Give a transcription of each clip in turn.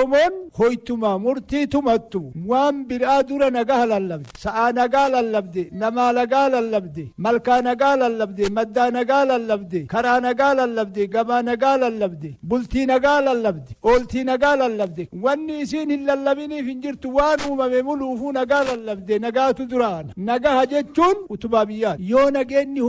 Oromon hoytuma murtii tumattu waan biraa dura nagaa lallabde sa'a nagaa lallabde nama nagaa lallabde malkaa nagaa lallabde maddaa nagaa lallabde karaa nagaa lallabde gabaa nagaa lallabde bultii nagaa lallabde ooltii nagaa lallabde wanni isiin hin lallabiniif hin jirtu waan uumame muluufuu nagaa lallabde nagaatu duraan nagaa jechuun utubaa biyyaa yoo nageenni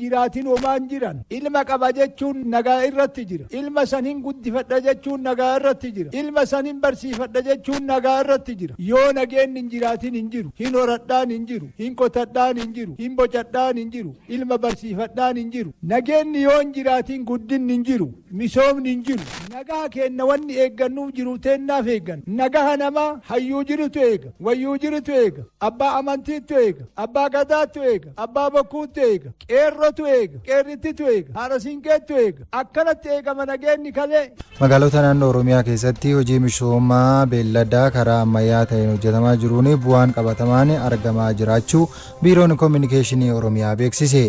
jiraatin homaan jiran ilma qaba jechuun nagaa irratti jira ilma sanin guddifadha jechuun nagaa irratti jira ilma sanin barsiifadha jechuun nagaa irratti jira yoo nageenni hin jiraatin hin jiru hin horadhaan hin jiru hin qotadhaan hin jiru hin bocadhaan hin jiru ilma barsiifadhaan hin jiru nageenni yoo hin jiraatin guddinni hin jiru misoomni hin jiru nagaa kenna wanni eeggannuuf jiru teennaaf eeggan nagaa namaa hayyuu jirutu eega wayyuu jirutu eega abbaa amantiitu eega abbaa gadaatu eega abbaa bokkuutu eega qeerrotu eega qeerrittitu eega haadha siinqeetu eega akkanatti eegama nageenni kalee. Magaalota naannoo Oromiyaa keessatti hojii misoomaa beelladaa karaa ammayyaa ta'een hojjetamaa jiruun bu'aan qabatamaan argamaa jiraachuu biiroon koominikeeshinii Oromiyaa beeksise.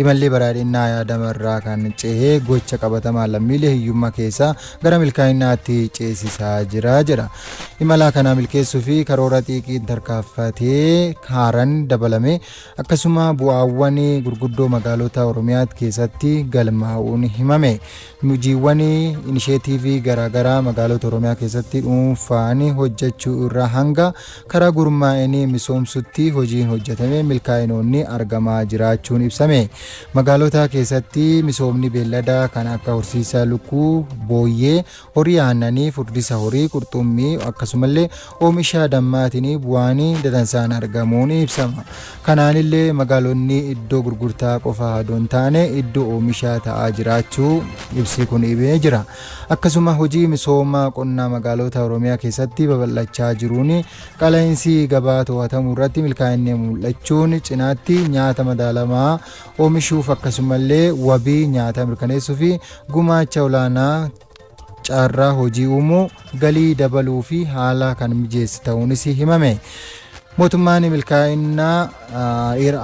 Imalli badhaadhinaa yaadamarraa kan ce'ee gocha qabatamaa lammiilee hiyyummaa keessaa gara milkaa'inaatti ceesisaa jira jedha. Imala kana milkeessuu fi karoora xiiqiin tarkaanfatee haaraan dabalame akkasuma bu'aawwan gurguddoo magaalota Oromiyaa keessatti galmaa'uun himame. Hojiiwwan inisheetiivii garaagaraa magaalota Oromiyaa keessatti dhuunfaan hojjechuu irraa hanga karaa gurmaa'anii misoomsutti hojiin hojjetame milkaa'inoonni argamaa jiraachuun ibsame. Magaalota keessatti misoomni beelladaa kan akka horsiisa lukkuu, booyyee, horii aannanii, furdisa horii, qurxummii akkasumallee oomisha dammaatiin bu'aan dadansaan argamuun ibsama. Kanaanillee magaalonni iddoo gurgurtaa qofa osoo hin taane iddoo oomishaa ta'aa jiraachuu ibsi kun ibee jira. Akkasuma hojii misooma qonnaa magaalota Oromiyaa keessatti babal'achaa jiruun qaala'insi gabaa to'atamuu irratti milkaa'inni mul'achuun cinaatti nyaata madaalamaa oomishuuf akkasumallee wabii nyaataa mirkaneessuu fi gumaacha olaanaa caarraa hojii uumuu galii dabaluu fi haala kan mijeessu ta'uunis himame. Mootummaan milkaa'inaa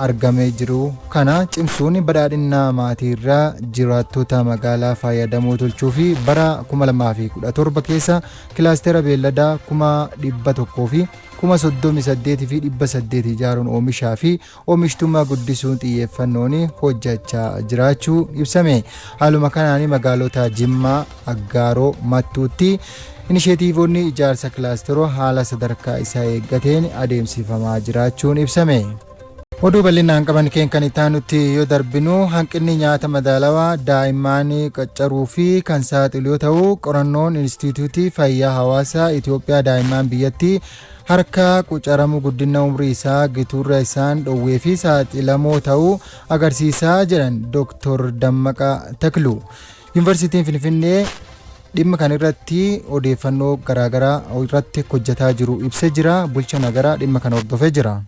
argamee jiru kana cimsuun badhaadhinaa maatiirraa jiraattota magaalaa fayyadamoo tolchuu fi bara 2017 keessa kilaastera beelladaa 100,000 fi 38,800 ijaaruun oomishaa fi oomishtummaa guddisuun xiyyeeffannoon hojjechaa jiraachuu ibsame. Haaluma kanaan magaalota Jimmaa, Aggaaroo, Mattuutti inisheetiivonni ijaarsa kilaasteroo haala sadarkaa isaa eeggateen adeemsifamaa jiraachuun ibsame. Oduu bal'inaan qaban kan itti aanutti yoo darbinu hanqinni nyaata madaalawaa daa'imman qaccaruu fi kan saaxilu yoo ta'u qorannoon Inistituutii Fayyaa Hawaasaa Itoophiyaa daa'imman biyyattii harka qucaramuu guddina umrii isaa gituurra isaan dhowwee fi saaxilamoo ta'uu agarsiisaa jedhan Dr. Dammaqaa Takluu. Yuunivarsiitiin Finfinnee dhimma kan irratti odeeffannoo garaagaraa irratti hojjetaa jiru ibsee jira. Bulchaan nagaraa dhimma kan hordofee jira.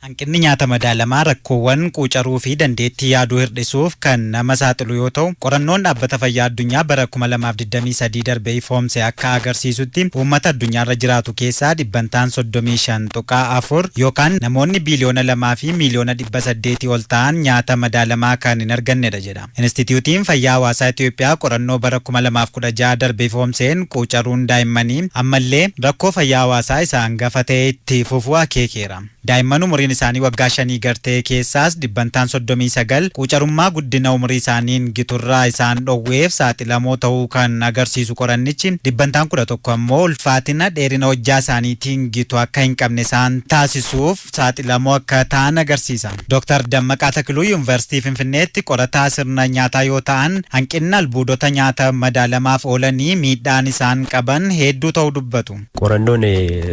Hanqinni nyaata madaalamaa rakkoowwan quucaruu fi dandeettii yaaduu hirdhisuuf kan nama saaxilu yoo ta'u qorannoon dhaabbata fayyaa addunyaa bara 2023 darbee ifoomse akka agarsiisutti uummata addunyaarra jiraatu keessaa dhibbantaan 35.4 yookaan namoonni biliyoona 2 fi miliyoona 800 ol ta'an nyaata madaalamaa kan hin argannedha jedha. Inistituutiin Fayyaa Hawaasaa Itoophiyaa qorannoo bara 2016 darbee ifoomseen quucaruun daa'immanii ammallee rakkoo fayyaa hawaasaa isa hangafa ta'e itti fufuu akeekeera. Daa'imman umuriin isaanii waggaa 5 gartee keessaas dhibbantaan 39 quucarummaa guddina umurii isaaniin giturraa isaan dhowweef saaxilamoo ta'uu kan agarsiisu qorannichi dhibbantaan 11 ammoo ulfaatina dheerina hojjaa isaaniitiin gitu akka hin qabne isaan taasisuuf saaxilamoo akka ta'an agarsiisa. Dr. Dammaqaa Takluu Yuunivarsiitii Finfinneetti qorataa sirna nyaataa yoo ta'an hanqinna albuudota nyaata madaalamaaf oolanii miidhaan isaan qaban hedduu ta'uu dubbatu. Qorannoon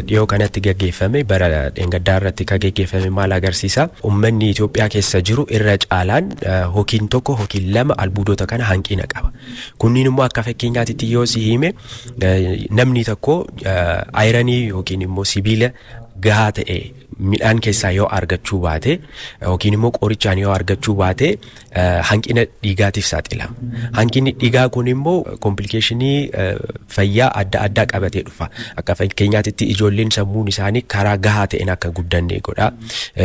dhiyoo kanatti gaggeeffame bara dheengaddaarratti kan gaggeeffame maal agarsiisa? Uummanni Itoophiyaa keessa jiru irra caalaan hokiin tokko hokiin lama albuudota kana hanqina qaba. Kunniin immoo akka fakkeenyaatti yoo si hime namni tokko ayiranii yookiin immoo sibiila gahaa ta'e midhaan keessaa yoo argachuu baate yookiin immoo qorichaan yoo argachuu baate hanqina dhiigaatiif saaxilama. Hanqinni dhiigaa kun immoo komplikeeshinii fayyaa adda addaa qabatee dhufa. Akka fakkeenyaatti ijoolleen sammuun isaanii karaa gahaa ta'een akka guddanne godha.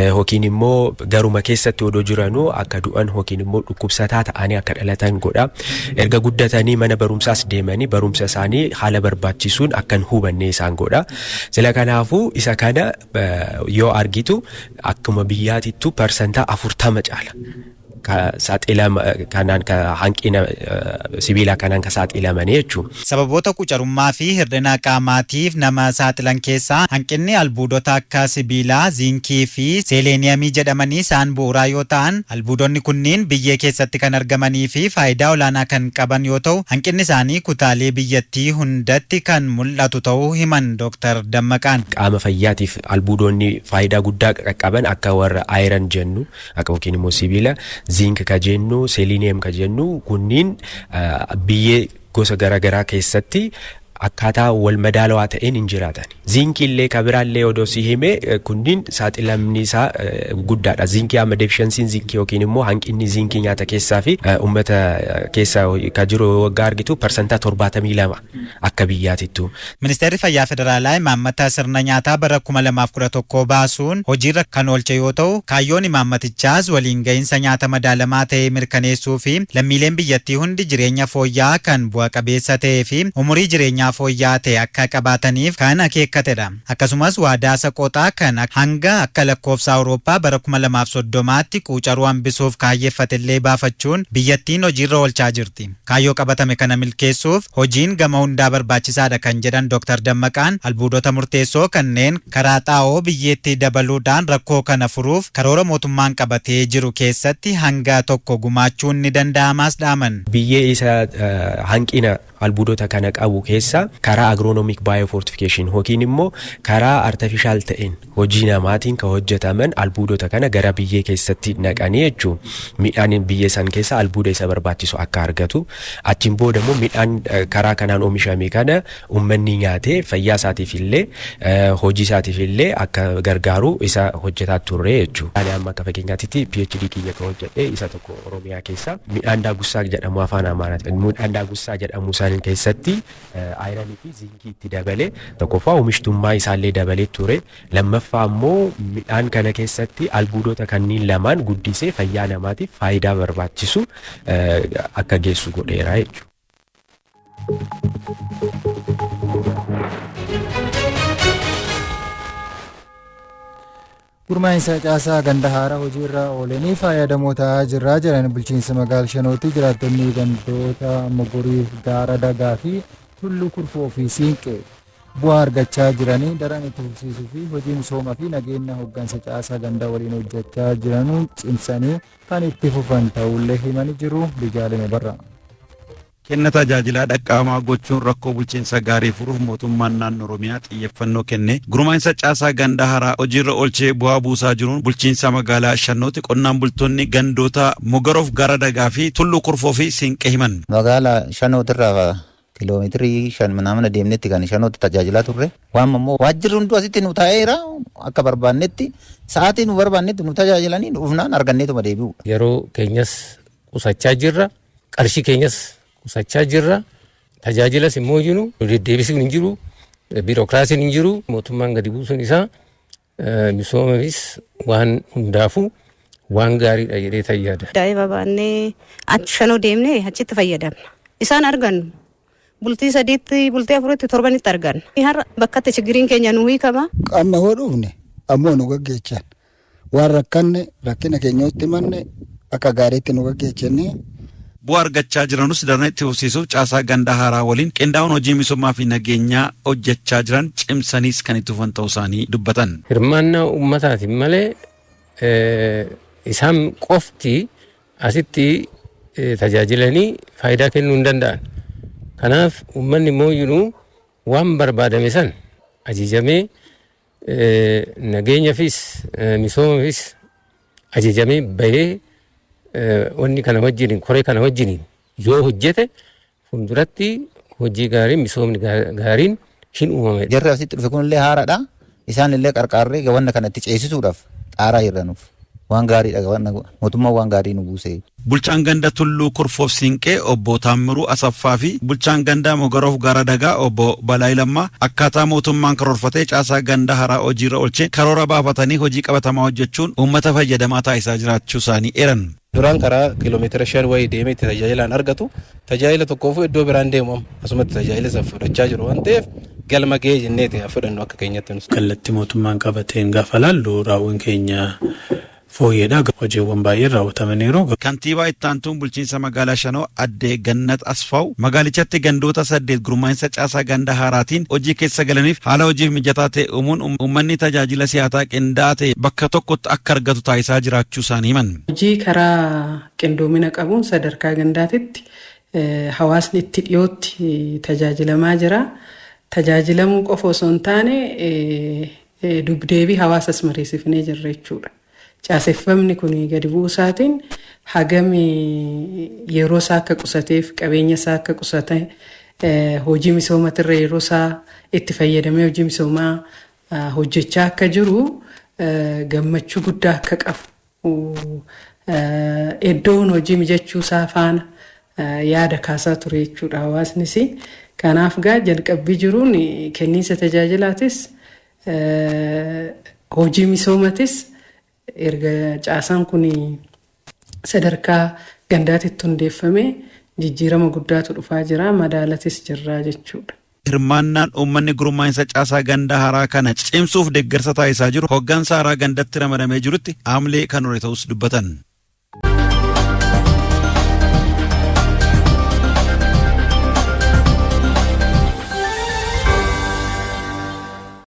Yookiin immoo garuma keessatti odoo jiranuu akka du'an yookiin immoo dhukkubsataa ta'anii akka dhalatan godha. Erga guddatanii mana barumsaas deemanii barumsa isaanii haala barbaachisuun akka hin hubanne isaan godha. Sila kanaafuu isa kana yoo argitu akkuma biyyaatittu parsantaa 40 caala. Saaxilama kanaan ka hanqina sibiila kanaan ka saaxilamanii jechuudha. Sababoota qucarummaa fi hir'ina qaamaatiif nama saaxilan keessaa hanqinni albuudota akka sibiilaa, ziinkii fi seeleeniyamii jedhamanii isaan bu'uuraa yoo ta'an, albuudonni kunniin biyyee keessatti kan argamanii fi faayidaa olaanaa kan qaban yoo ta'u, hanqinni isaanii kutaalee biyyattii hundatti kan mul'atu ta'uu himan Dr. Dammaqaan. Qaama fayyaatiif albuudonni faayidaa guddaa qaban akka warra ayiran jennu akka yookiin immoo sibiila zinc ka jennu selenium ka jennu kunniin biyyee gosa garaagaraa keessatti akkaataa wal madaalawaa ta'een hin jiraatan. Ziinkii illee kabiraallee odoo si hime kunniin saaxilamni isaa guddaadha. Ziinkii amma deefishansiin ziinkii yookiin immoo hanqinni ziinkii nyaata keessaa fi uummata keessa ka jiru waggaa argitu parsantaa 72 akka biyyaatittu. Ministeerri Fayyaa Federaalaa imaammata sirna nyaataa bara 2011 baasuun hojiirra kan oolche yoo ta'u, kaayyoon imaammatichaas waliin gahinsa nyaata madaalamaa ta'ee mirkaneessuu fi lammiileen biyyattii hundi jireenya fooyya'aa kan bu'a qabeessa ta'ee fi umurii jireenyaa fooyya'aa ta'e akka qabaataniif kan akeekkatedha. Akkasumas waadaa saqooxaa kan hanga akka lakkoofsa Awurooppaa bara 2030tti quucaruu hambisuuf kaayyeeffatellee baafachuun biyyattiin hojiirra oolchaa jirti. Kaayyoo qabatame kana milkeessuuf hojiin gama hundaa barbaachisaadha kan jedhan Dr. Dammaqaan albuudota murteessoo kanneen karaa xaa'oo biyyeetti dabaluudhaan rakkoo kana furuuf karoora mootummaan qabatee jiru keessatti hanga tokko gumaachuun ni danda'amaas dhaaman. Biyyee isa hanqina albuudota kana qabu keessa karaa agronomic biofortification yookiin immoo karaa artificial ta'een hojii namaatiin ka hojjetaman albuudota kana gara biyyee keessatti naqanii jechuun midhaan biyyee san keessa albuuda isa barbaachisu akka argatu achiin booda immoo midhaan karaa kanaan oomishame kana uummanni nyaatee fayyaa isaatiif illee hojii isaatiif illee akka gargaaru isa hojjetaa turre jechuudha. Ani amma akka fakkeenyaatti PhD kiyya kan hojjedhe isa tokko Oromiyaa keessa midhaan daagussaa jedhamu afaan Amaaraatiin midhaan daagussaa jedhamu isaaniin keessatti ayiranii fi ziinkii itti dabalee tokkoffaa oomishtummaa isaallee dabalee ture lammaffaa immoo midhaan kana keessatti albuudota kanneen lamaan guddisee fayyaa namaatiif faayidaa barbaachisu akka geessu godheera jechuudha. Gurmaa'insa caasaa ganda haaraa hojiirra oolanii fayyadamoo ta'aa jirraa jiran bulchiinsa magaalaa Shanootti jiraattonni gandoota Mogoriif Gaara Dagaa fi Tulluu Kurfoo fi Siinqee bu'aa argachaa jiranii daran itti fufsiisuu fi hojii misoomaa fi nageenya hooggansa caasaa gandaa waliin hojjechaa jiran cimsanii kan itti fufan ta'ullee himanii jiru. Bijaalame Barraa. Kenna tajaajilaa dhaqqabamaa gochuun rakkoo bulchiinsa gaarii furuuf mootummaan naannoo Oromiyaa xiyyeeffannoo kenne gurmaa'insa caasaa ganda haaraa hojiirra oolchee bu'aa buusaa jiruun bulchiinsa magaalaa Shannootti qonnaan bultoonni gandoota Mogoroof Gaara Dagaa fi Tulluu Kurfoo fi Siinqee himan. Magaalaa Shannootirraa kiiloomeetirii 5 mana deemnetti kan Shannootti tajaajilaa turre waan immoo waajjirri hunduu asitti nu taa'eera akka barbaannetti sa'aatii nu barbaannetti nu tajaajilanii dhufnaan arganneetuma deebi'u. Yeroo keenyas qusachaa jirra qarshii keenyas qusachaa jirra tajaajilas immoo jiru deddeebisuun hin jiru biirokraasiin hin jiru mootummaan gadi buusuun isaa misoomaafis waan hundaafuu waan gaariidha jedhee tayyada. Daa'ima baannee Shannoo deemnee achitti fayyadamna. Isaan argannu bultii 3 bultii 4 torbanitti arganna. Har'a bakkatti ችግሪን keenya nu hiikama. Amma hoo dhufne ammoo nu gaggeechan waan rakkanne rakkina keenyatti manne akka gaariitti nu gaggeechannee bu'aa argachaa jiranus daran itti fufsiisuuf caasaa ganda haaraa waliin qindaa'uun hojii misoomaa fi nageenyaa hojjechaa jiran cimsaniis kan itti fufan ta'uu isaanii dubbatan. Hirmaannaa uummataatiin malee isaan qofti asitti tajaajilanii faayidaa kennuu hin danda'an. Kanaaf uummanni immoo jiru waan barbaadame san ajajamee nageenyaafis misoomaafis ajajamee bahee wanni kana wajjiniin koree kana wajjiniin yoo hojjete funduratti hojii gaariin misoomni gaariin hin uumamedha. Jarri asitti dhufe kunillee haaraadha. isaan illee qarqaarree gawanna kanatti ceesisuudhaaf xaaraa hirranuuf waan gaariidha gawanna mootummaa waan gaarii nu buuse. Bulchaan ganda Tulluu Kurfoof Siinqee obbo Taammiruu Asaffaa fi bulchaan gandaa Mogaroof Gaara Dagaa obbo Balaay Lammaa akkaataa mootummaan karoorfatee caasaa ganda haaraa hojiirra oolchee karoora baafatanii hojii qabatamaa hojjechuun uummata fayyadamaa taasisaa jiraachuu isaanii eeran. Duraan karaa kiiloomeetira 5 wayii deemee itti tajaajilaan argatu tajaajila tokkoofu iddoo biraan deemu asumatti tajaajila isa fudhachaa jiru waan ta'eef galma ga'ee jenneeti fudhannu akka keenyatti. Kallattii mootummaan qabateen gaafa laallu raawwiin keenya fooyyeedha. Hojiiwwan baay'een raawwatamaniiru. Kantiibaa itti aantuun bulchiinsa magaalaa Shanoo addee Gannat Asfaaw magaalichatti gandoota 8 gurmaa'insa caasaa ganda haaraatiin hojii keessa galaniif haala hojiif mijataa ta'e uumuun uummanni tajaajila siyaasaa qindaa'aa ta'e bakka tokkotti akka argatu taasisaa jiraachuu isaanii himan. Hojii karaa qindoomina qabuun sadarkaa gandaatitti hawaasni itti dhiyootti tajaajilamaa jira. Tajaajilamuu qofa osoo hin taane dubdeebii hawaasas mariisifnee jirra jechuudha. Caaseffamni kun gadi buusaatiin hagami yeroo isaa akka qusateef qabeenya isaa akka qusate hojii misoomatirra yeroo isaa itti fayyadamee hojii misoomaa hojjechaa akka jiru gammachuu guddaa akka qabu iddoon hojii mijachuu isaa faana yaada kaasaa ture jechuudha hawaasnis. Kanaaf jalqabbii jiruun kenniinsa tajaajilaatis hojii misoomatis erga caasaan kun sadarkaa gandaatitti hundeeffame jijjiirama guddaatu dhufaa jira madaalatis jirraa jechuudha. Hirmaannaan uummanni gurmaa'insa caasaa ganda haaraa kana cimsuuf deeggarsa taasisaa jiru hoggansa haaraa gandatti ramadamee jirutti haamlee kan hore ta'us dubbatan.